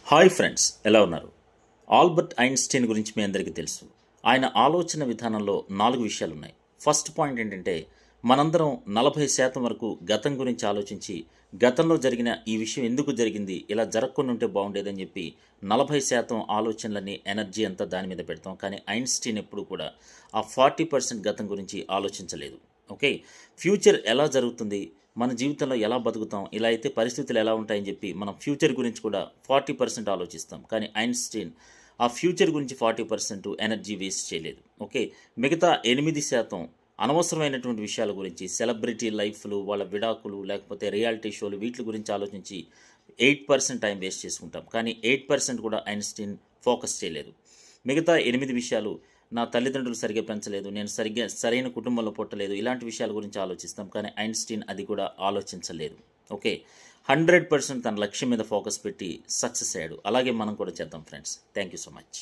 Hi friends, ఎలా ఉన్నారు? Albert Einstein గురించి మీ అందరికీ తెలుసు. ఆయన ఆలోచన విధానంలో 4 విషయాలు ఉన్నాయి. ఫస్ట్ పాయింట్ ఏంటంటే, మనందరం 40% వరకు గతం గురించి ఆలోచించి, గతంలో జరిగిన ఈ విషయం ఎందుకు జరిగింది, ఇలా జరగకుండా ఉంటే బాగుండేదని చెప్పి 40% ఆలోచనలని, ఎనర్జీ అంతా దాని మీద పెడతాం. కానీ ఐన్స్టీన్ ఎప్పుడు కూడా ఆ 40% గతం గురించి ఆలోచించలేదు. ఓకే, ఫ్యూచర్ ఎలా జరుగుతుంది, మన జీవితంలో ఎలా బతుకుతాం, ఇలా అయితే పరిస్థితులు ఎలా ఉంటాయని చెప్పి మనం ఫ్యూచర్ గురించి కూడా 40% ఆలోచిస్తాం. కానీ ఐన్స్టీన్ ఆ ఫ్యూచర్ గురించి 40% ఎనర్జీ వేస్ట్ చేయలేదు. ఓకే, మిగతా 8% అనవసరమైనటువంటి విషయాల గురించి, సెలబ్రిటీ లైఫ్లు, వాళ్ళ విడాకులు, లేకపోతే రియాలిటీ షోలు, వీటి గురించి ఆలోచించి 8% టైం వేస్ట్ చేసుకుంటాం. కానీ 8% కూడా ఐన్స్టీన్ ఫోకస్ చేయలేదు. మిగతా 8 విషయాలు, నా తల్లిదండ్రులు సరిగ్గా పెంచలేదు, నేను సరైన కుటుంబంలో పుట్టలేదు, ఇలాంటి విషయాల గురించి ఆలోచిస్తాం. కానీ ఐన్స్టీన్ అది కూడా ఆలోచించలేదు. ఓకే, 100% తన లక్ష్యం మీద ఫోకస్ పెట్టి సక్సెస్ అయ్యాడు. అలాగే మనం కూడా చేద్దాం friends. Thank you so much.